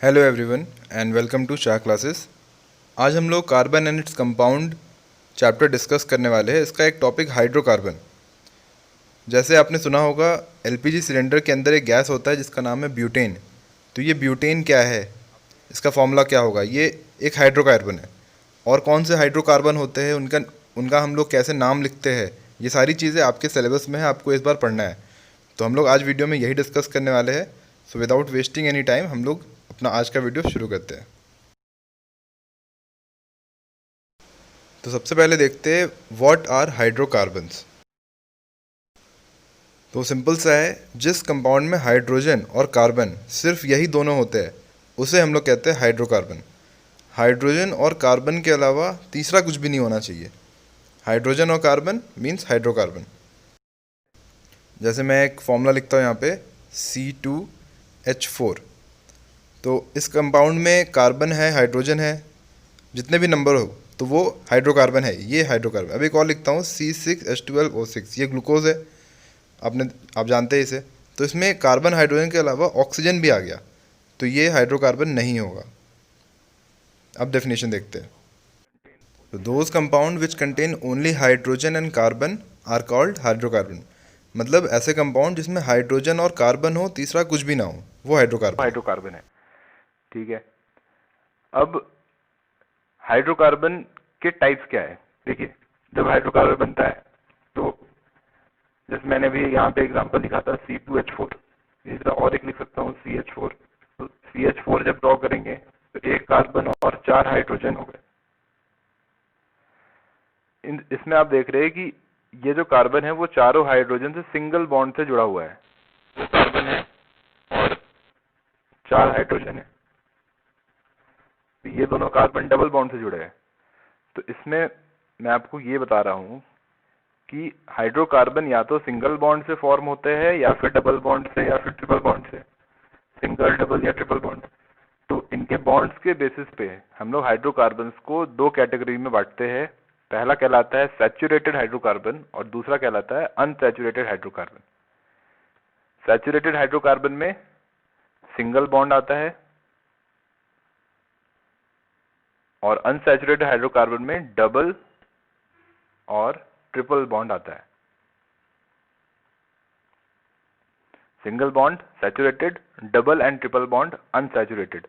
Hello everyone and welcome to Shah classes. आज हम लोग carbon and its compound chapter discuss करने वाले हैं। इसका एक टॉपिक हाइड्रोकार्बन। जैसे आपने सुना होगा, एलपीजी सिलेंडर के अंदर एक गैस होता है जिसका नाम है ब्यूटेन। तो ये ब्यूटेन क्या है, इसका फॉर्मूला क्या होगा? ये एक हाइड्रोकार्बन है। और कौन से हाइड्रोकार्बन होते हैं, उनका उनका हम लोग कैसे नाम लिखते हैं, ये सारी चीज़ें आपके सिलेबस में है, आपको इस बार पढ़ना है। तो हम लोग आज वीडियो में यही डिस्कस करने वाले हैं। So without wasting any time हम लोग अपना आज का वीडियो शुरू करते हैं। तो सबसे पहले देखते हैं व्हाट आर हाइड्रोकार्बन्स। तो सिंपल सा है, जिस कंपाउंड में हाइड्रोजन और कार्बन सिर्फ यही दोनों होते हैं उसे हम लोग कहते हैं हाइड्रोकार्बन। हाइड्रोजन और कार्बन के अलावा तीसरा कुछ भी नहीं होना चाहिए। हाइड्रोजन और कार्बन मीन्स हाइड्रोकार्बन। जैसे मैं एक फॉर्मूला लिखता हूँ यहाँ पे C2H4। तो इस कंपाउंड में कार्बन है, हाइड्रोजन है, जितने भी नंबर हो तो वो हाइड्रोकार्बन है, ये हाइड्रोकार्बन। अब एक और लिखता हूँ C6H12O6, ये ग्लूकोज है, आप जानते हैं इसे। तो इसमें कार्बन हाइड्रोजन के अलावा ऑक्सीजन भी आ गया तो ये हाइड्रोकार्बन नहीं होगा। अब डेफिनेशन देखते हैं। तो those compound which contain only hydrogen and carbon are called hydrocarbon. मतलब ऐसे कंपाउंड जिसमें हाइड्रोजन और कार्बन हो, तीसरा कुछ भी ना हो, वो हाइड्रोकार्बन है। हाइड्रोकार्बन है। ठीक है। अब हाइड्रोकार्बन के टाइप्स क्या है? देखिए, जब हाइड्रोकार्बन बनता है तो जैसे मैंने भी यहाँ पे एग्जांपल लिखा था C2H4, इसी तरह और एक लिख सकता हूँ CH4। तो CH4 जब ड्रॉ करेंगे तो एक कार्बन और 4 हाइड्रोजन हो गए। इसमें आप देख रहे हैं कि ये जो कार्बन है वो चारों हाइड्रोजन से सिंगल बॉन्ड से जुड़ा हुआ है। तो कार्बन है और 4 हाइड्रोजन है, तो ये दोनों कार्बन डबल बॉन्ड से जुड़े हैं। तो इसमें मैं आपको ये बता रहा हूँ कि हाइड्रोकार्बन या तो सिंगल बॉन्ड से फॉर्म होते हैं या फिर डबल बॉन्ड से या फिर ट्रिपल बॉन्ड से, सिंगल, डबल या ट्रिपल बॉन्ड। तो इनके बॉन्ड्स के बेसिस पे हम लोग हाइड्रोकार्बन्स को दो कैटेगरी में बांटते हैं। पहला कहलाता है सैचुरेटेड हाइड्रोकार्बन और दूसरा कहलाता है अनसैचुरेटेड हाइड्रोकार्बन। सैचुरेटेड हाइड्रोकार्बन में सिंगल बॉन्ड आता है और अनसैचुरेटेड हाइड्रोकार्बन में डबल और ट्रिपल बॉन्ड आता है। Single bond saturated, double and triple bond unsaturated.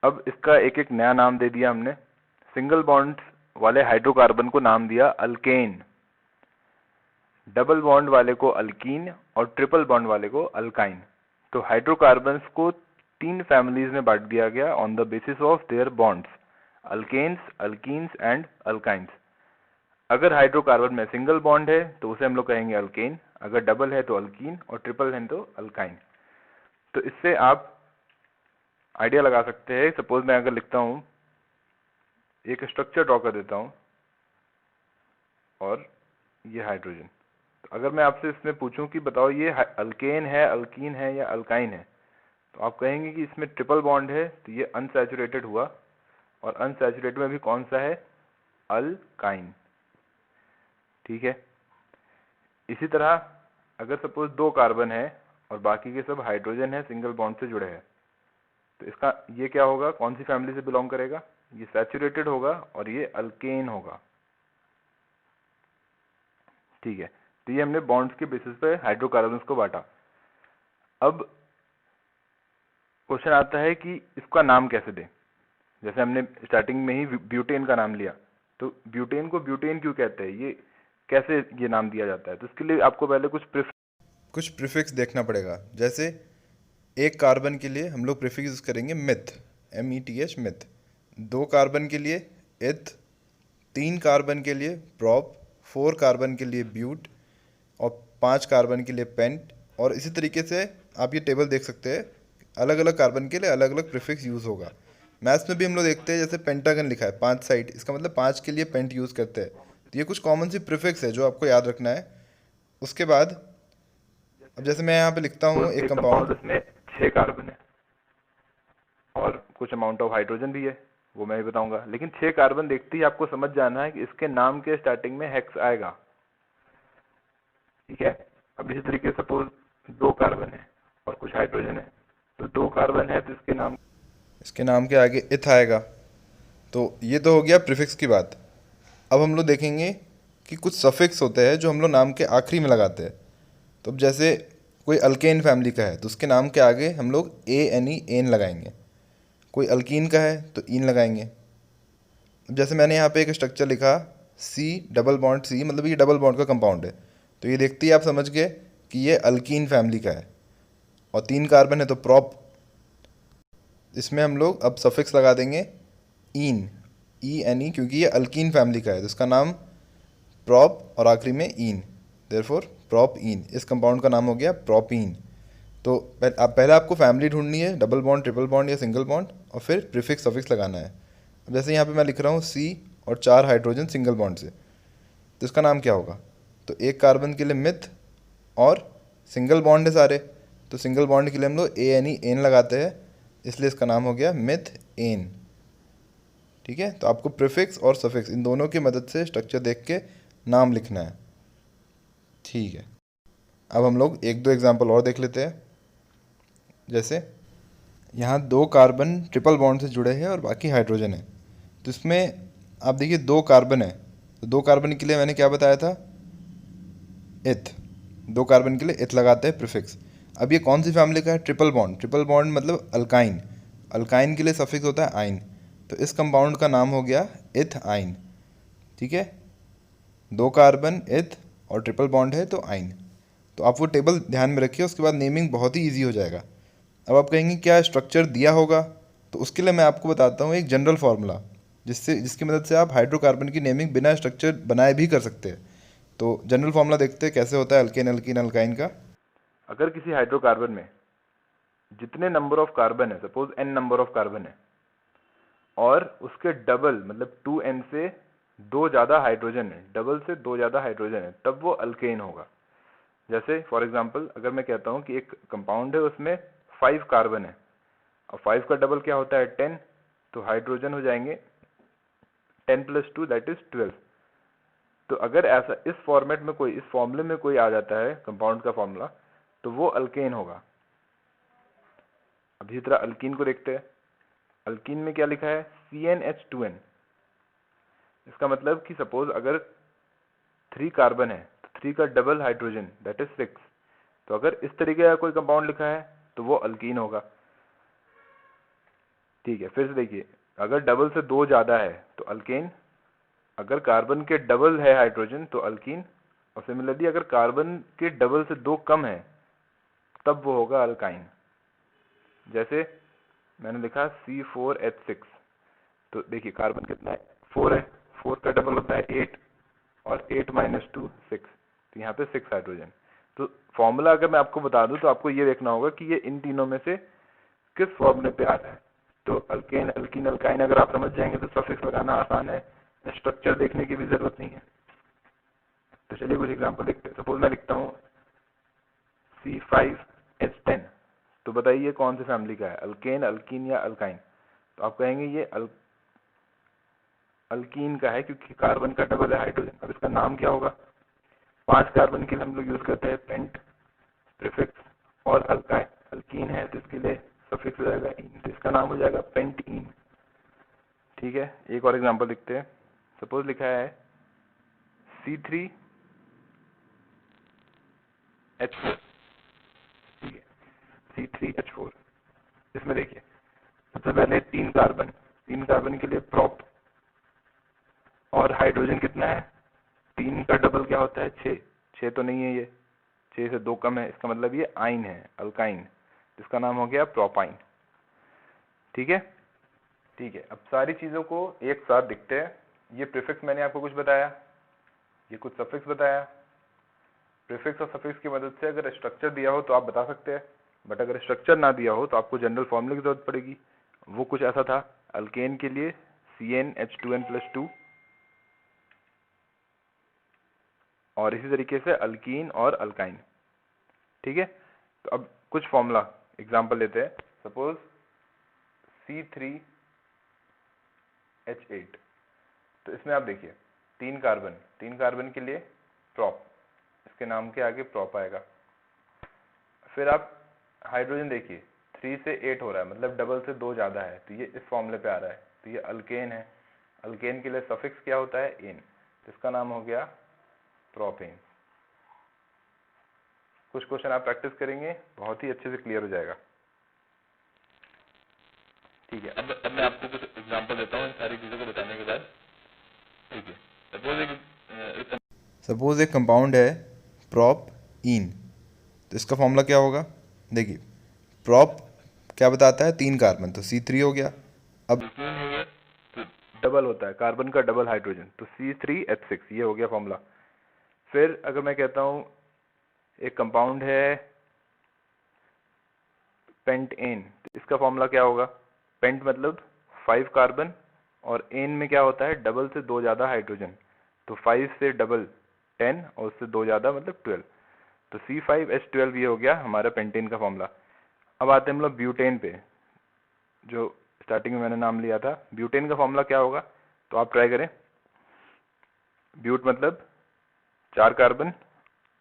अब इसका एक एक नया नाम दे दिया हमने। सिंगल बॉन्ड वाले हाइड्रोकार्बन को नाम दिया अल्केन, डबल बॉन्ड वाले को अल्कीन और ट्रिपल बॉन्ड वाले को अल्काइन। तो हाइड्रोकार्बन्स को तीन फैमिलीज में बांट दिया गया on the basis of their bonds, alkanes, alkenes and alkynes. अगर हाइड्रोकार्बन में सिंगल बॉन्ड है तो उसे हम लोग कहेंगे अल्केन, अगर डबल है तो अल्कीन और ट्रिपल है तो अल्काइन। तो इससे आप आइडिया लगा सकते हैं। सपोज मैं अगर लिखता हूं, एक स्ट्रक्चर ड्रॉ कर देता हूं और ये हाइड्रोजन। तो अगर मैं आपसे इसमें पूछूं कि बताओ ये अल्केन है, अल्कीन है या अल्काइन है, तो आप कहेंगे कि इसमें ट्रिपल बॉन्ड है तो ये अनसैचुरेटेड हुआ, और अनसैचुरेटेड में भी कौन सा है? अल्काइन। ठीक है। इसी तरह अगर सपोज दो कार्बन है और बाकी के सब हाइड्रोजन है, सिंगल बॉन्ड से जुड़े हैं, तो इसका ये क्या होगा, कौन सी फैमिली से बिलोंग करेगा? ये सैचुरेटेड होगा और ये अल्केन होगा। ठीक है। तो ये हमने बॉन्ड्स के बेसिस पे हाइड्रोकार्बन्स को बांटा। अब क्वेश्चन आता है कि इसका नाम कैसे दें। जैसे हमने स्टार्टिंग में ही ब्यूटेन का नाम लिया, तो ब्यूटेन को ब्यूटेन क्यों कहते हैं, ये कैसे ये नाम दिया जाता है? तो इसके लिए आपको पहले कुछ प्रीफिक्स देखना पड़ेगा। जैसे एक कार्बन के लिए हम लोग प्रीफिक्स यूज़ करेंगे मिथ, METH, मिथ। दो कार्बन के लिए इथ, तीन कार्बन के लिए प्रॉप, फोर कार्बन के लिए ब्यूट और पांच कार्बन के लिए पेंट। और इसी तरीके से आप ये टेबल देख सकते हैं, अलग अलग कार्बन के लिए अलग अलग प्रीफिक्स यूज़ होगा। मैथ्स में भी हम लोग देखते हैं, जैसे पेंटागन लिखा है 5 साइड, इसका मतलब 5 के लिए पेंट यूज़ करते हैं। तो ये कुछ कॉमन सी प्रीफिक्स है जो आपको याद रखना है। उसके बाद अब जैसे मैं यहाँ पे लिखता हूँ एक कंपाउंड, इसमें 6 कार्बन है और कुछ अमाउंट ऑफ हाइड्रोजन भी है, वो मैं भी बताऊंगा। लेकिन 6 कार्बन देखते ही आपको समझ जाना है कि इसके नाम के स्टार्टिंग में हेक्स आएगा। ठीक है। अब इसी तरीके से सपोज 2 कार्बन है और कुछ हाइड्रोजन है, तो 2 कार्बन है तो इसके नाम इसके नाम के आगे इथ आएगा। तो ये तो हो गया प्रीफिक्स की बात। अब हम लोग देखेंगे कि कुछ सफिक्स होते हैं जो हम लोग नाम के आखिरी में लगाते हैं। तो अब जैसे कोई अल्केन फैमिली का है तो उसके नाम के आगे हम लोग ए एन ई एन लगाएंगे। कोई अल्कीन का है तो ईन लगाएंगे। अब जैसे मैंने यहाँ पे एक स्ट्रक्चर लिखा सी डबल बॉन्ड सी, मतलब ये डबल बॉन्ड का कंपाउंड है, तो ये देखते ही आप समझ गए कि ये अल्कीन फैमिली का है और 3 कार्बन है तो प्रॉप। इसमें हम लोग अब सफिक्स लगा देंगे ईन, ई एन ई, क्योंकि ये अल्कीन फैमिली का है तो इसका नाम प्रॉप और आखिरी में ईन, देयरफॉर प्रोपीन। इस कंपाउंड का नाम हो गया प्रोपीन। तो पहले आपको फैमिली ढूंढनी है, डबल बॉन्ड, ट्रिपल बॉन्ड या सिंगल बॉन्ड, और फिर प्रीफिक्स सफिक्स लगाना है। अब जैसे यहाँ पे मैं लिख रहा हूँ सी और 4 हाइड्रोजन सिंगल बॉन्ड से, तो इसका नाम क्या होगा? तो एक कार्बन के लिए मिथ और सिंगल बॉन्ड है सारे, तो सिंगल बॉन्ड के लिए हम लोग ए एन ई एन लगाते हैं, इसलिए इसका नाम हो गया मिथ एन। ठीक है, तो आपको प्रीफिक्स और सफिक्स इन दोनों की मदद से स्ट्रक्चर देख के नाम लिखना है। ठीक है, अब हम लोग एक दो एग्जांपल और देख लेते हैं। जैसे यहाँ 2 कार्बन ट्रिपल बॉन्ड से जुड़े हैं और बाकी हाइड्रोजन है, तो इसमें आप देखिए 2 कार्बन है, तो 2 कार्बन के लिए मैंने क्या बताया था? इथ। 2 कार्बन के लिए इथ लगाते हैं प्रीफिक्स। अब ये कौन सी फैमिली का है? Triple bond. ट्रिपल बॉन्ड मतलब अल्काइन। अल्काइन के लिए सफिक्स होता है आइन, तो इस कंपाउंड का नाम हो गया इथ आइन। ठीक है, 2 कार्बन इथ और ट्रिपल बॉन्ड है तो आइन। तो आप वो टेबल ध्यान में रखिए, उसके बाद नेमिंग बहुत ही ईजी हो जाएगा। अब आप कहेंगे क्या स्ट्रक्चर दिया होगा, तो उसके लिए मैं आपको बताता हूँ एक जनरल फार्मूला, जिसकी मदद से आप हाइड्रोकार्बन की नेमिंग बिना स्ट्रक्चर बनाए भी कर सकते हैं। तो जनरल फार्मूला देखते हैं कैसे होता है अल्केन अल्कीन अल्काइन का। अगर किसी हाइड्रोकार्बन में जितने नंबर ऑफ कार्बन है, suppose n number of carbon है, और उसके डबल मतलब 2n से 2 ज़्यादा हाइड्रोजन है, डबल से 2 ज़्यादा हाइड्रोजन है, तब वो अल्केन होगा। जैसे फॉर एग्जांपल अगर मैं कहता हूँ कि एक कंपाउंड है उसमें 5 कार्बन है और 5 का डबल क्या होता है 10, तो हाइड्रोजन हो जाएंगे 10 + 2 दैट इज 12। तो अगर ऐसा इस फॉर्मेट में कोई, इस फॉर्मूले में कोई आ जाता है कंपाउंड का फॉर्मूला, तो वो अल्केन होगा। अब इसी तरह अल्कीन को देखते हैं। अल्कीन में क्या लिखा है? CnH2n। इसका मतलब कि सपोज अगर 3 कार्बन है तो 3 का डबल हाइड्रोजन दैट इज 6। तो अगर इस तरीके का कोई कंपाउंड लिखा है तो वो अल्कीन होगा। ठीक है, फिर से देखिए, अगर डबल से 2 ज़्यादा है तो अल्केन, अगर कार्बन के डबल है हाइड्रोजन तो अल्कीन, और सिमिलरली अगर कार्बन के डबल से 2 कम है तब वो होगा अल्काइन। जैसे मैंने लिखा C4H6, तो देखिए कार्बन कितना है? 4 है, 4 का डबल होता है 8 और 8 - 2 6, तो यहाँ पे 6 हाइड्रोजन। तो फॉर्मूला अगर मैं आपको बता दूं तो आपको ये देखना होगा कि ये इन तीनों में से किस फॉर्मूले पे आ रहा है। तो अल्केन अल्कीन अल्काइन अगर आप समझ जाएंगे तो सफिक्स लगाना आसान है, स्ट्रक्चर देखने की भी जरूरत नहीं है। तो चलिए कुछ एग्जांपल देखते हैं। सपोज मैं लिखता हूँ C5H10, तो बताइए कौन सी फैमिली का है, अल्केन अल्कीन या अल्काइन? तो आप कहेंगे ये अल्कीन का है क्योंकि कार्बन का डबल है हाइड्रोजन। अब इसका नाम क्या होगा? 5 कार्बन के लिए हम लोग यूज करते हैं पेंट प्रीफिक्स, और अल्काइन अल्कीन है तो इसके लिए सफिक्स हो जाएगा इन, तो इसका नाम हो जाएगा पेंटीन। ठीक है, एक और एग्जांपल लिखते हैं। सपोज लिखा है C3H4। ठीक है, C3H4। इसमें देखिए सबसे पहले 3 कार्बन के लिए प्रोप, और हाइड्रोजन कितना है? 3 का डबल क्या होता है? 6। 6 तो नहीं है, ये 6 से 2 कम है, इसका मतलब ये आइन है, अल्काइन, जिसका नाम हो गया प्रोपाइन। ठीक है, ठीक है। अब सारी चीज़ों को एक साथ दिखते हैं। ये प्रीफिक्स मैंने आपको कुछ बताया, ये कुछ सफिक्स बताया। प्रीफिक्स और सफिक्स की मदद से अगर स्ट्रक्चर दिया हो तो आप बता सकते हैं, बट अगर स्ट्रक्चर ना दिया हो तो आपको जनरल फॉर्मूले की जरूरत पड़ेगी। वो कुछ ऐसा था, अल्केन के लिए CnH2n+2, और इसी तरीके से अल्कीन और अल्काइन। ठीक है, तो अब कुछ फॉर्मूला एग्जांपल लेते हैं। सपोज C3H8, तो इसमें आप देखिए 3 कार्बन के लिए प्रॉप, इसके नाम के आगे प्रॉप आएगा। फिर आप हाइड्रोजन देखिए, 3 से 8 हो रहा है, मतलब डबल से 2 ज़्यादा है, तो ये इस फॉर्मूले पे आ रहा है। तो ये अल्केन है, अल्केन के लिए सफिक्स क्या होता है? एन, जिसका नाम हो गया प्रोपेन। कुछ क्वेश्चन आप प्रैक्टिस करेंगे, बहुत ही अच्छे से क्लियर हो जाएगा। ठीक है, अब मैं आपको कुछ एग्जांपल देता हूँ इन सारी चीज़ों को बताने के बाद। ठीक है, सपोज एक कंपाउंड है प्रोप इन, तो इसका फॉर्मूला क्या होगा? देखिए, प्रोप क्या बताता है? 3 कार्बन, तो C3 हो गया। अब तो डबल होता है, कार्बन का डबल हाइड्रोजन, तो C3H6, ये हो गया फॉर्मूला। फिर अगर मैं कहता हूँ एक कंपाउंड है पेंटेन, तो इसका फॉर्मूला क्या होगा? पेंट मतलब 5 कार्बन, और एन में क्या होता है? डबल से 2 ज़्यादा हाइड्रोजन, तो 5 से डबल 10 और उससे 2 ज़्यादा मतलब 12, तो C5H12 ये हो गया हमारा पेंटेन का फॉर्मूला। अब आते हैं हम लोग ब्यूटेन पे, जो स्टार्टिंग में मैंने नाम लिया था। ब्यूटेन का फॉर्मूला क्या होगा? तो आप ट्राई करें। ब्यूट मतलब 4 कार्बन,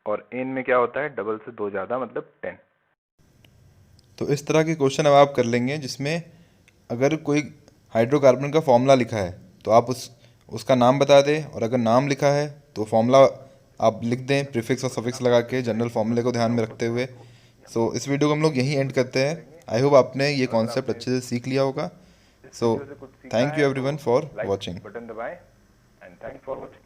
और एन में क्या होता है? डबल से 2 ज़्यादा मतलब 10। तो इस तरह के क्वेश्चन अब आप कर लेंगे जिसमें अगर कोई हाइड्रोकार्बन का फॉर्मूला लिखा है तो आप उसका नाम बता दें, और अगर नाम लिखा है तो फॉर्मूला आप लिख दें प्रीफिक्स और सफिक्स लगा के, जनरल फॉर्मूले को ध्यान में रखते हुए। सो इस वीडियो को हम लोग यहीं एंड करते हैं। आई होप आपने ये कॉन्सेप्ट अच्छे से सीख लिया होगा। सो वीडियो से कुछ सीखा थैंक है यू तो everyone for like watching. Button दबाएं, एंड थैंक्स फॉर वॉचिंग।